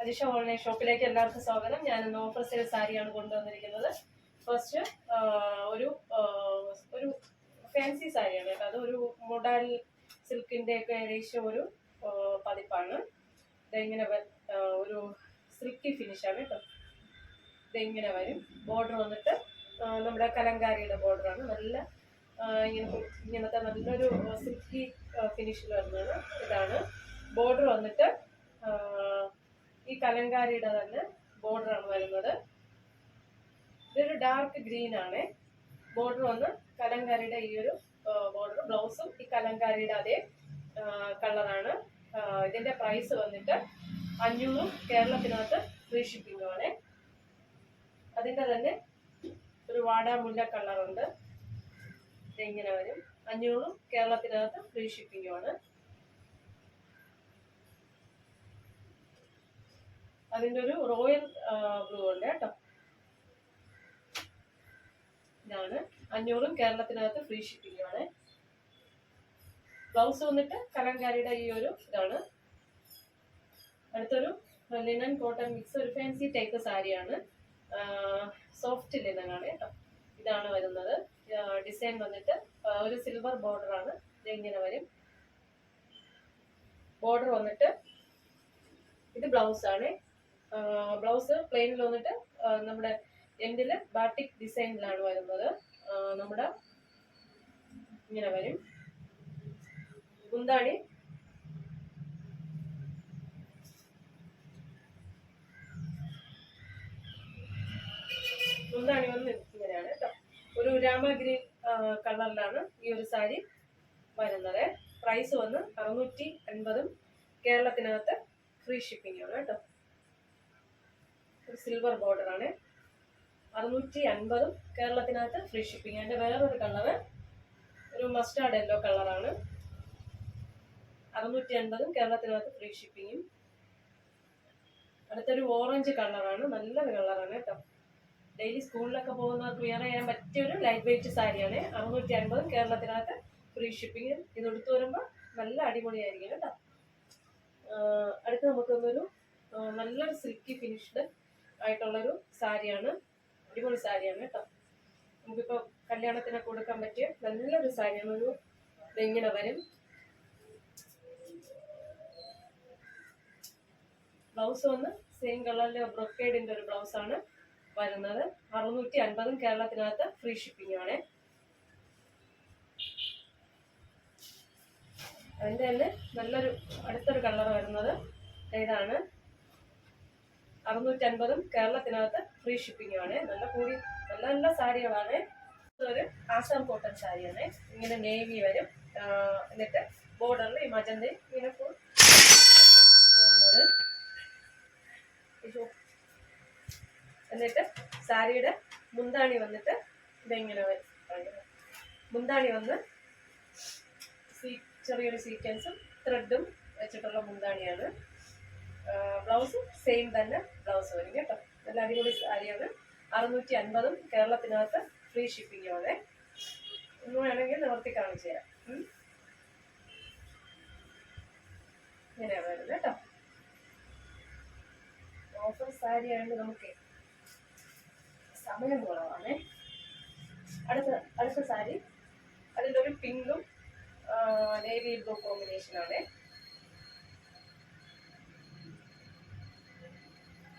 Ajisha online ഷോപ്പിലേക്ക് എല്ലാവർക്കും സ്വാഗതം. ഞാനിന്ന് ഓഫർ സെയിൽ സാരിയാണ് കൊണ്ടുവന്നിരിക്കുന്നത്. ഫസ്റ്റ് ഒരു ഒരു ഫാൻസി സാരിയാണ് കേട്ടോ. അതൊരു മോഡൽ സിൽക്കിൻ്റെ ഒക്കെ ഏകദേശം ഒരു പതിപ്പാണ്. ഇതെങ്ങനെ ഒരു സിൽക്കി ഫിനിഷാണ് കേട്ടോ. ഇതെങ്ങനെ വരും. ബോർഡർ വന്നിട്ട് നമ്മുടെ കലങ്കാരിയുടെ ബോർഡറാണ്. നല്ല ഇങ്ങനത്തെ നല്ലൊരു സിൽക്കി ഫിനിഷിൽ വരുന്നതാണ്. ഇതാണ് ബോർഡർ വന്നിട്ട് ഈ കലങ്കാരിയുടെ തന്നെ ബോർഡറാണ് വരുന്നത്. ഇതൊരു ഡാർക്ക് ഗ്രീൻ ആണ്. ബോർഡർ വന്ന് കലങ്കാരിയുടെ ഈ ഒരു ബോർഡർ, ബ്ലൗസും ഈ കലങ്കാരിയുടെ അതേ കളറാണ്. ഇതിന്റെ പ്രൈസ് വന്നിട്ട് 500 കേരളത്തിനകത്ത് ഫ്രീ ഷിപ്പിംഗ് ആണ്. അതിന്റെ തന്നെ ഒരു വാടാമുല്ല കളറുണ്ട്. ഇതെങ്ങനെ വരും. 500 കേരളത്തിനകത്ത് ഫ്രീ ഷിപ്പിംഗ് ആണ്. അതിൻ്റെ ഒരു റോയൽ ബ്ലൂ ഉണ്ട് കേട്ടോ. ഇതാണ് 500 കേരളത്തിനകത്ത് ഫ്രീ ഷിപ്പിംഗ് ആണ്. ബ്ലൗസ് വന്നിട്ട് കലങ്കാരിയുടെ ഈ ഒരു ഇതാണ്. അടുത്തൊരു ലിനൻ കോട്ടൺ മിക്സ്, ഒരു ഫാൻസി ടൈപ്പ് സാരിയാണ്. സോഫ്റ്റ് ലിനൻ ആണ് കേട്ടോ. ഇതാണ് വരുന്നത്. ഡിസൈൻ വന്നിട്ട് ഒരു സിൽവർ ബോർഡർ ആണ്. ഇതെങ്ങനെ വരും. ബോർഡർ വന്നിട്ട് ഇത് ബ്ലൗസ് ആണ്. ബ്ലൗസ് പ്ലെയിനിൽ വന്നിട്ട് നമ്മുടെ എൻഡില് ബാട്ടിക് ഡിസൈനിലാണ് വരുന്നത്. നമ്മുടെ ഇങ്ങനെ വരും. മുന്താണി വന്ന് ഇങ്ങനെയാണ് കേട്ടോ. ഒരു രാമ ഗ്രീൻ കളറിലാണ് ഈ ഒരു സാരി വരുന്നത്. പ്രൈസ് വന്ന് 650 കേരളത്തിനകത്ത് ഫ്രീ ഷിപ്പിംഗ് ആണ് കേട്ടോ. ഒരു സിൽവർ ബോർഡർ ആണ്. 650 കേരളത്തിനകത്ത് ഫ്രീ ഷിപ്പിംഗ്. അതിന്റെ വേറൊരു കളറ് ഒരു മസ്റ്റാർഡ് യെല്ലോ കളറാണ്. 650 കേരളത്തിനകത്ത് ഫ്രീ ഷിപ്പിങ്ങും. അടുത്തൊരു ഓറഞ്ച് കളറാണ്. നല്ലൊരു കളറാണ് കേട്ടോ. ഡെയിലി സ്കൂളിലൊക്കെ പോകുന്നവർക്ക് വെയർ ചെയ്യാൻ പറ്റിയ ഒരു ലൈറ്റ് വെയിറ്റ് സാരിയാണ്. 650 കേരളത്തിനകത്ത് ഫ്രീ ഷിപ്പിങ്ങും. ഇത് എടുത്തു വരുമ്പോൾ നല്ല അടിപൊളിയായിരിക്കും കേട്ടോ. അടുത്ത് നമുക്കൊന്നൊരു നല്ലൊരു സിൽക്കി ഫിനിഷ്ഡ് ആയിട്ടുള്ളൊരു സാരിയാണ്. അടിപൊളി സാരിയാണ് കേട്ടോ. നമുക്കിപ്പോൾ കല്യാണത്തിനൊക്കെ കൊടുക്കാൻ പറ്റിയ നല്ലൊരു സാരിയാണ്. ഒരു ഇങ്ങനെ വരും. ബ്ലൗസ് വന്ന് സെയിം കളറിലെ ബ്രൊക്കേഡിന്റെ ഒരു ബ്ലൗസ് ആണ് വരുന്നത്. 650 കേരളത്തിനകത്ത് ഫ്രീ ഷിപ്പിംഗ് ആണ്. അതിന്റെ തന്നെ നല്ലൊരു അടുത്തൊരു കളർ വരുന്നത് ഇതാണ്. 650 കേരളത്തിനകത്ത് ഫ്രീ ഷിപ്പിംഗ് ആണ്. നല്ല നല്ല സാരികളാണ്. ഒരു ആസാം കോട്ടൺ സാരിയാണ്. ഇങ്ങനെ നേവി വരും. എന്നിട്ട് ബോർഡറിൽ ഈ മജന്ത ഇങ്ങനെ പോകുന്നത്. എന്നിട്ട് സാരിയുടെ മുന്താണി വന്നിട്ട് ഇതെങ്ങനെ വരും. മുന്താണി വന്ന് ചെറിയൊരു സീക്വൻസും ത്രെഡും വെച്ചിട്ടുള്ള മുന്താണിയാണ്. ബ്ലൗസ് സെയിം തന്നെ ബ്ലൗസ് വരും കേട്ടോ. നല്ല അടിപൊളി സാരിയാണ്. 650 കേരളത്തിനകത്ത് ഫ്രീ ഷിപ്പിംഗ് ആണ്. ഒന്നും വേണമെങ്കിൽ നിവർത്തി കാണിച്ചു തരാം. ഇങ്ങനെയാണ് വരുന്നത് കേട്ടോ. ഓഫർ സാരി ആയതുകൊണ്ട് നമുക്ക് സമയം കുറവാണ്. അടുത്ത സാരി അതിലൊരു പിങ്കും നേവി ബ്ലൂ കോമ്പിനേഷനാണ്.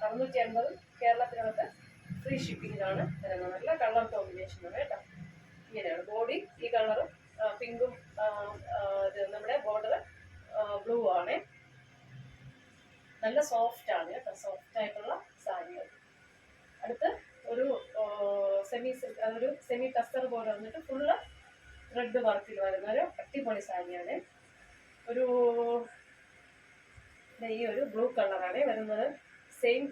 650 കേരളത്തിനകത്ത് ഫ്രീ ഷിപ്പിംഗിലാണ് വരുന്നത്. നല്ല കളർ കോമ്പിനേഷനാണ് കേട്ടോ. ഇങ്ങനെയാണ് ബോഡി. ഈ കളറും പിങ്കും നമ്മുടെ ബോർഡർ ബ്ലൂ ആണ്. നല്ല സോഫ്റ്റ് ആണ് കേട്ടോ. സോഫ്റ്റ് ആയിട്ടുള്ള സാരികൾ. അടുത്ത് ഒരു സെമി ടസ്റ്റർ പോലെ വന്നിട്ട് ഫുള്ള് ത്രെഡ് വർക്കിൽ വരുന്ന ഒരു അടിപൊളി സാരിയാണ്. ഈ ഒരു ബ്ലൂ കളറാണ് വരുന്നത്. സെയിം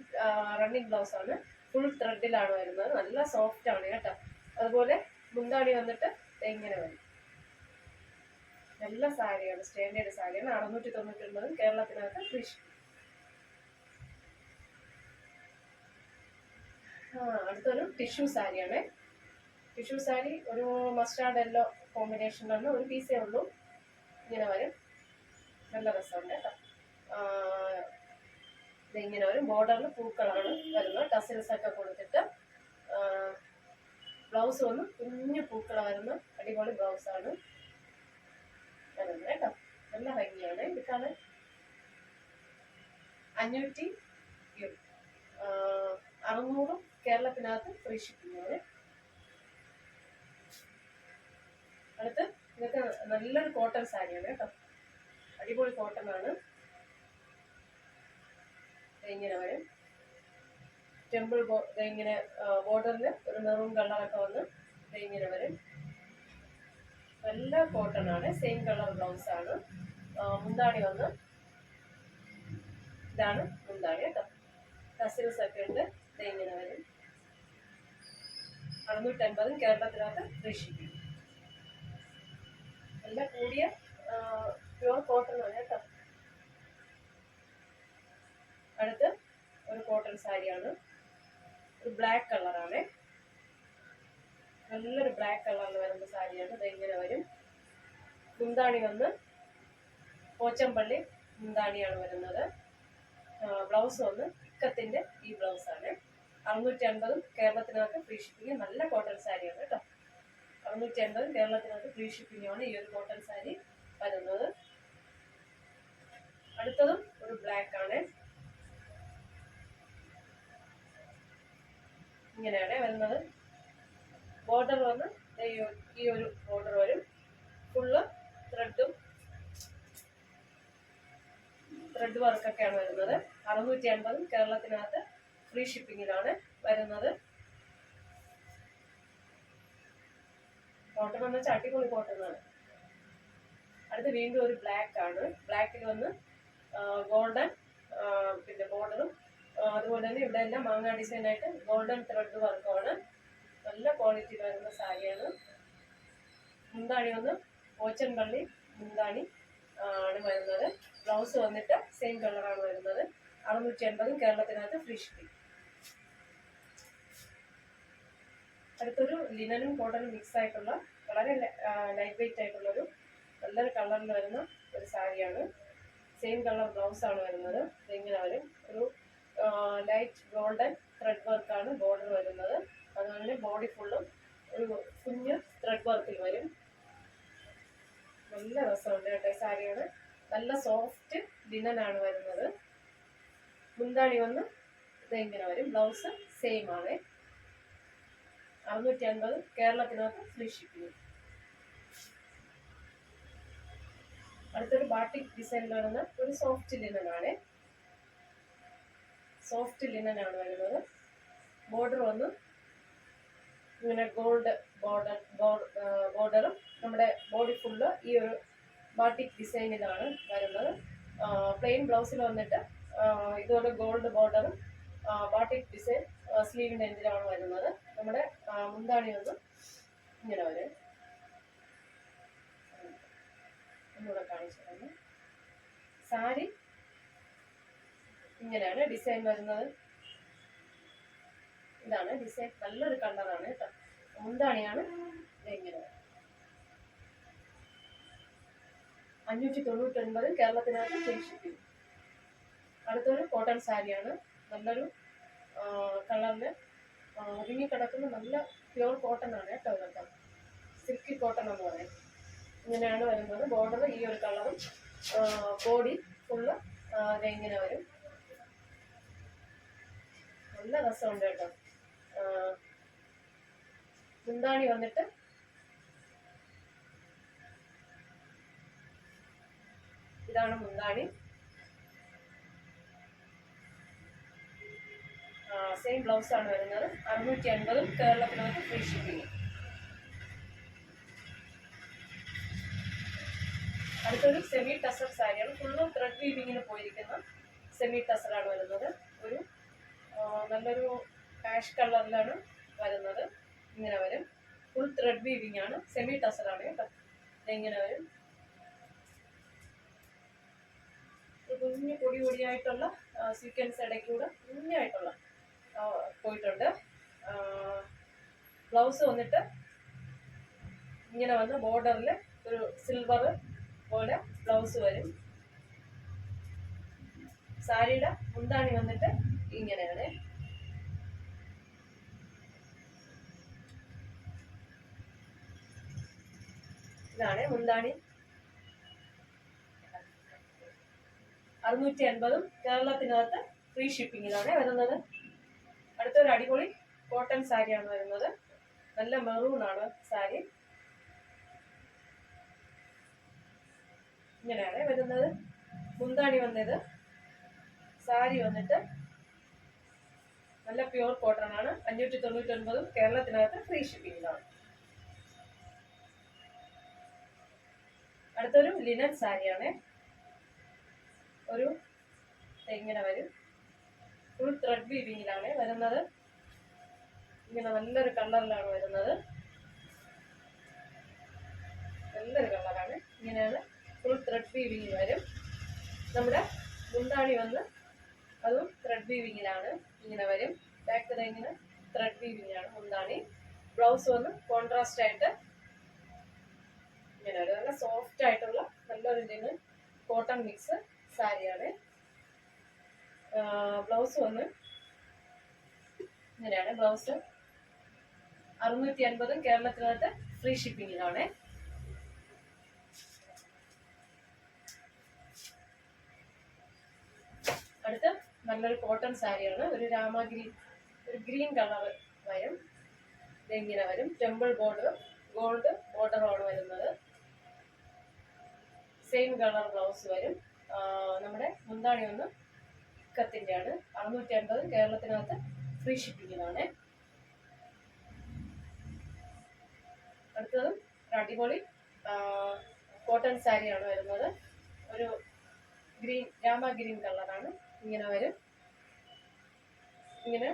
റണ്ണിങ് ബ്ലൗസ് ആണ്. ഫുൾ ത്രെഡിലാണ് വരുന്നത്. നല്ല സോഫ്റ്റ് ആണ് കേട്ടോ. അതുപോലെ മുന്താണി വന്നിട്ട് ഇങ്ങനെ വരും. നല്ല സാരിയാണ്. സ്റ്റാൻഡേർഡ് സാരിയാണ്. 699 കേരളത്തിനകത്ത് ഫ്രീ. അടുത്തൊരു ടിഷ്യൂ സാരിയാണ്. ടിഷ്യൂ സാരി ഒരു മസ്റ്റാർഡ് യെല്ലോ കോമ്പിനേഷനിലാണ്. ഒരു പീസേ ഉള്ളൂ. ഇങ്ങനെ വരും. നല്ല രസമുണ്ട് കേട്ടോ. ഇങ്ങനെ വരും. ബോർഡറിൽ പൂക്കളാണ് വരുന്നത്, ടസിൽസ് ഒക്കെ കൊടുത്തിട്ട്. ബ്ലൗസ് വന്ന് കുഞ്ഞു പൂക്കള വരുന്ന അടിപൊളി ബ്ലൗസാണ് വരുന്നത് കേട്ടോ. നല്ല ഭംഗിയാണ്. ഇതാണ് 500 കേരളത്തിനകത്ത് ഫ്രീ ഷിപ്പിംഗ്. അടുത്ത് ഇതൊക്കെ നല്ലൊരു കോട്ടൺ സാരിയാണ് കേട്ടോ. അടിപൊളി കോട്ടൺ ആണ്. ഇങ്ങനെ വരും. ടെമ്പിൾ ഇങ്ങനെ ബോർഡറിൽ ഒരു മെറൂൺ കളറൊക്കെ വന്ന് ഇങ്ങനെ വരും. നല്ല കോട്ടൺ ആണ്. സെയിം കളർ ബ്ലൗസ് ആണ്. മുന്താണി വന്ന് ഇതാണ് മുന്താണി കേട്ടോ. ടസിൽസ് ഒക്കെ ഉണ്ട്. ഇങ്ങനെ വരും. 650 കേരളത്തിനകത്ത് ഫ്രീ ഷിപ്പിംഗ്. നല്ല കൂടിയ പ്യുവർ കോട്ടൺ ആണ് കേട്ടോ. അടുത്ത് ഒരു കോട്ടൺ സാരിയാണ്. ഒരു ബ്ലാക്ക് കളറാണ്. നല്ലൊരു ബ്ലാക്ക് കളറിൽ വരുന്ന സാരിയാണ്. ഇങ്ങനെ വരും. മുന്താണി വന്ന് പോച്ചമ്പള്ളി മുന്താണിയാണ് വരുന്നത്. ബ്ലൗസ് വന്ന് ഇക്കത്തിന്റെ ഈ ബ്ലൗസാണ്. 650 കേരളത്തിനകത്ത് ഫ്രീ ഷിപ്പിംഗ്. നല്ല കോട്ടൺ സാരിയാണ് കേട്ടോ. 650 കേരളത്തിനകത്ത് ഫ്രീ ഷിപ്പിംഗ് ആണ് ഈ ഒരു കോട്ടൺ സാരി വരുന്നത്. അടുത്തതും ഒരു ബ്ലാക്ക് ആണ്. ഇങ്ങനെയാണ് വരുന്നത്. ബോർഡർ വന്ന് ഈ ഒരു ബോർഡർ വരും. ഫുള്ള് ത്രെഡ് വർക്കൊക്കെയാണ് വരുന്നത്. 650 കേരളത്തിനകത്ത് ഫ്രീ ഷിപ്പിങ്ങിലാണ് വരുന്നത്. കോട്ടൺ എന്ന് വെച്ചാൽ അടിപൊളി കോട്ടൺ ആണ്. അടുത്ത് വീണ്ടും ഒരു ബ്ലാക്ക് ആണ്. ബ്ലാക്കിൽ വന്ന് ഗോൾഡൻ പിന്നെ ബോർഡറും അതുപോലെ തന്നെ ഇവിടെ എല്ലാം മാങ്ങ ഡിസൈനായിട്ട് ഗോൾഡൻ ത്രെഡ് വർക്കാണ്. നല്ല ക്വാളിറ്റി വരുന്ന സാരിയാണ്. മുന്താണി വന്ന് പോച്ചൻപള്ളി മുന്താണി ആണ് വരുന്നത്. ബ്ലൗസ് വന്നിട്ട് സെയിം കളറാണ് വരുന്നത്. 650 കേരളത്തിനകത്ത് ഫ്രീ ഷിപ്പിംഗ്. അടുത്തൊരു ലിനനും കോട്ടനും മിക്സ് ആയിട്ടുള്ള വളരെ ലൈറ്റ് വെയിറ്റ് ആയിട്ടുള്ള ഒരു നല്ലൊരു കളറിൽ വരുന്ന ഒരു സാരിയാണ്. സെയിം കളർ ബ്ലൗസ് ആണ് വരുന്നത്. ഇങ്ങനെ വരും. ഒരു ലൈറ്റ് ഗോൾഡൻ ത്രെഡ് വർക്കാണ് ബോർഡർ വരുന്നത്. അതുപോലെ തന്നെ ബോഡി ഫുള്ളും ഒരു കുഞ്ഞ് ത്രെഡ് വർക്കിൽ വരും. നല്ല രസമുണ്ട് കേട്ടോ സാരിയാണ്. നല്ല സോഫ്റ്റ് ലിനനാണ് വരുന്നത്. മുന്താണി വന്ന് ഇങ്ങനെ വരും. ബ്ലൗസ് സെയിം ആണ്. 650 കേരളത്തിനകത്ത് ഫ്രീ ഷിപ്പിംഗ്. അടുത്തൊരു ബാട്ടിക് ഡിസൈനിൽ വരുന്ന ഒരു സോഫ്റ്റ് ലിനനാണ്. സോഫ്റ്റ് ലിനനാണ് വരുന്നത്. ബോർഡർ വന്ന് ഇങ്ങനെ ഗോൾഡ് ബോർഡറും നമ്മുടെ ബോഡി ഫുള്ള് ഈ ഒരു ബാട്ടിക് ഡിസൈനിലാണ് വരുന്നത്. പ്ലെയിൻ ബ്ലൗസിൽ വന്നിട്ട് ഇതുപോലെ ഗോൾഡ് ബോർഡറും ബാട്ടിക് ഡിസൈൻ സ്ലീവിൻ്റെ എൻഡിലാണ് വരുന്നത്. നമ്മുടെ മുന്താണി വന്ന് ഇങ്ങനെ വരും. ഒന്നുകൂടെ കാണിച്ചു തരാം. സാരി ഇങ്ങനെയാണ് ഡിസൈൻ വരുന്നത്. ഇതാണ് ഡിസൈൻ. നല്ലൊരു കളറാണ് കേട്ടോ. മുന്താണിയാണ് ഇങ്ങനെ. 599 കേരളത്തിനകത്ത് ഫ്രീ ഷിപ്പിംഗ്. അടുത്തൊരു കോട്ടൺ സാരിയാണ്. നല്ലൊരു കളറില് ഒതുങ്ങിക്കിടക്കുന്ന നല്ല പ്യുവർ കോട്ടൺ ആണ് കേട്ടോ. ഇതൊക്കെ സിൽക്കി കോട്ടൺ എന്ന് പറയും. ഇങ്ങനെയാണ് വരുന്നത്. ബോർഡർ ഈ ഒരു കളറും ബോഡി ഫുള്ള് ഇങ്ങനെ വരും. നല്ല രസമുണ്ട് കേട്ടോ. മുന്താണി വന്നിട്ട് ഇതാണ് മുന്താണി. സെയിം ബ്ലൗസ് ആണ് വരുന്നത്. 650 കേരളത്തിനകത്ത് ഫ്രീ ഷിപ്പിംഗ്. അടുത്തൊരു സെമി ടസർ സാരിയാണ്. ഫുള്ളും ത്രെഡ് വീവിങ്ങിന് പോയിരിക്കുന്ന സെമി ടസറാണ് വരുന്നത്. ഒരു നല്ലൊരു ആഷ് കളറിലാണ് വരുന്നത്. ഇങ്ങനെ വരും. ഫുൾ ത്രെഡ് വീവിങ് ആണ്. സെമി ടസറാണ് കേട്ടോ. ഇതെങ്ങനെ വരും. കുഞ്ഞു പൊടിയായിട്ടുള്ള സീക്വൻസ് ഇടയ്ക്കൂടെ കുഞ്ഞായിട്ടുള്ള പോയിട്ടുണ്ട്. ബ്ലൗസ് വന്നിട്ട് ഇങ്ങനെ വന്ന് ബോർഡറിൽ ഒരു സിൽവർ പോലെ ബ്ലൗസ് വരും. സാരിയുടെ മുന്താണി വന്നിട്ട് ഇങ്ങനെയാണ്. ഇതാണ് മുന്താണി. 650 കേരളത്തിനകത്ത് ഫ്രീ ഷിപ്പിങ്ങിലാണ് വരുന്നത്. അടുത്തൊരു അടിപൊളി കോട്ടൺ സാരിയാണ് വരുന്നത്. നല്ല മെറൂൺ ആണ് സാരി. ഇങ്ങനെയാണ് വരുന്നത്. മുന്താണി വന്നത്, സാരി വന്നിട്ട് നല്ല പ്യൂർ കോട്ടൺ ആണ്. 599 കേരളത്തിനകത്ത് ഫ്രീ ഷിപ്പിങ്ങിലാണ്. അടുത്തൊരു ലിനൻ സാരിയാണ്. ഒരു ഇങ്ങനെ വരും. ഫുൾ ത്രെഡ് വീവിങ്ങിലാണ് വരുന്നത്. ഇങ്ങനെ നല്ലൊരു കളറിലാണ് വരുന്നത്. നല്ലൊരു കളറാണ്. ഇങ്ങനെയാണ് ഫുൾ ത്രെഡ് വീവിങ്ങിൽ വരും. നമ്മുടെ മുന്താണി വന്ന് അതും ത്രെഡ് വീവിങ്ങിലാണ്. ഇങ്ങനെ വരും. ബാക്ക് ഇങ്ങനെ ത്രെഡ് വീവിങ്ങിലാണ് മുന്താണി. ബ്ലൗസ് വന്ന് കോൺട്രാസ്റ്റ് ആയിട്ട് ഇങ്ങനെ വരും. നല്ല സോഫ്റ്റ് ആയിട്ടുള്ള നല്ലൊരു ഇതിന് കോട്ടൺ മിക്സ് സാരിയാണ്. ബ്ലൗസ് വന്ന് ഇങ്ങനെയാണ്. ബ്ലൗസ് 650 കേരളത്തിനകത്ത് ഫ്രീ ഷിപ്പിങ്ങിലാണ്. അടുത്ത നല്ലൊരു കോട്ടൺ സാരിയാണ്. ഒരു രാമഗ്രീൻ, ഒരു ഗ്രീൻ കളർ വരും. ഇതെങ്ങനെ വരും. ടെമ്പിൾ ബോർഡർ, ഗോൾഡ് ബോർഡറാണ് വരുന്നത്. സെയിം കളർ ബ്ലൗസ് വരും. നമ്മുടെ മുന്താണി ഒന്ന് ഇക്കത്തിന്റെ ആണ്. 650 കേരളത്തിനകത്ത് ഫ്രീ ഷിപ്പിങ്ങിലാണ്. അടുത്തത് അടിപൊളി കോട്ടൺ സാരിയാണ് വരുന്നത്. ഒരു ഗ്രീൻ, രാമ ഗ്രീൻ കളറാണ്. ഇങ്ങനെ വരും. ഇങ്ങനെ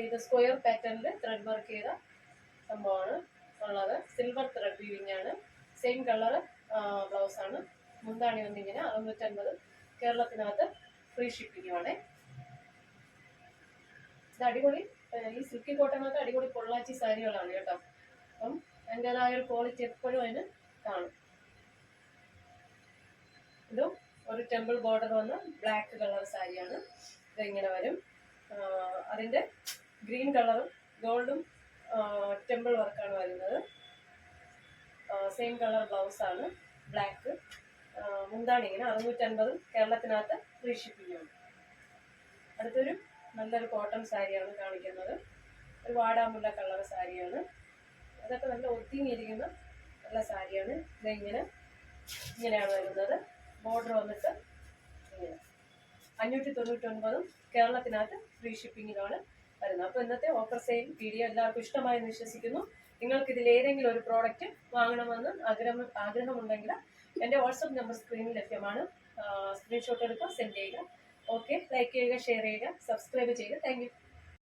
ഇത് സ്ക്വയർ പാറ്റേണിൽ ത്രെഡ് വർക്ക് ചെയ്ത സംഭവമാണ് ഉള്ളത്. സിൽവർ ത്രെഡ് വീവിംഗ് ആണ്. സെയിം കളർ ബ്ലൗസ് ആണ്. മുന്താണി വന്നിങ്ങനെ 650 കേരളത്തിനകത്ത് ഫ്രീ ഷിപ്പിങ്ങുമാണ്. ഇത് അടിപൊളി, ഈ സിൽക്കി കോട്ടനൊക്കെ അടിപൊളി പൊള്ളാച്ചി സാരികളാണ് കേട്ടോ. അപ്പം അതിൻ്റെതായ ഒരു ക്വാളിറ്റി എപ്പോഴും അതിന് കാണും. ഇതും ഒരു ടെമ്പിൾ ബോർഡർ വന്ന ബ്ലാക്ക് കളർ സാരിയാണ്. ഇതിങ്ങനെ വരും. അതിൻ്റെ ഗ്രീൻ കളറും ഗോൾഡും ടെമ്പിൾ വർക്കാണ് വരുന്നത്. സെയിം കളർ ബ്ലൗസാണ്, ബ്ലാക്ക്. മുന്താണി ഇങ്ങനെ 650 കേരളത്തിനകത്ത് ഫ്രീ ഷിപ്പിങ്ങാണ്. അടുത്തൊരു നല്ലൊരു കോട്ടൺ സാരിയാണ് കാണിക്കുന്നത്. ഒരു വാടാമുല്ല കളർ സാരിയാണ്. അതൊക്കെ നല്ല ഒതുങ്ങിയിരിക്കുന്ന നല്ല സാരിയാണ്. ഇങ്ങനെയാണ് വരുന്നത്. ബോർഡർ വന്നിട്ട് ഇങ്ങനെ 599 കേരളത്തിനകത്ത് ഫ്രീ ഷിപ്പിങ്ങിലാണ് വരുന്നത്. അപ്പോൾ ഇന്നത്തെ ഓഫർ സെയിൽ വീഡിയോ എല്ലാവർക്കും ഇഷ്ടമായെന്ന് വിശ്വസിക്കുന്നു. നിങ്ങൾക്ക് ഇതിൽ ഏതെങ്കിലും ഒരു പ്രോഡക്റ്റ് വാങ്ങണമെന്ന് ആഗ്രഹമുണ്ടെങ്കിൽ എൻ്റെ വാട്സപ്പ് നമ്പർ സ്ക്രീനിൽ ലഭ്യമാണ്. സ്ക്രീൻഷോട്ട് എടുക്കുക, സെൻഡ് ചെയ്യുക. ഓക്കെ, ലൈക്ക് ചെയ്യുക, ഷെയർ ചെയ്യുക, സബ്സ്ക്രൈബ് ചെയ്യുക. Thank you.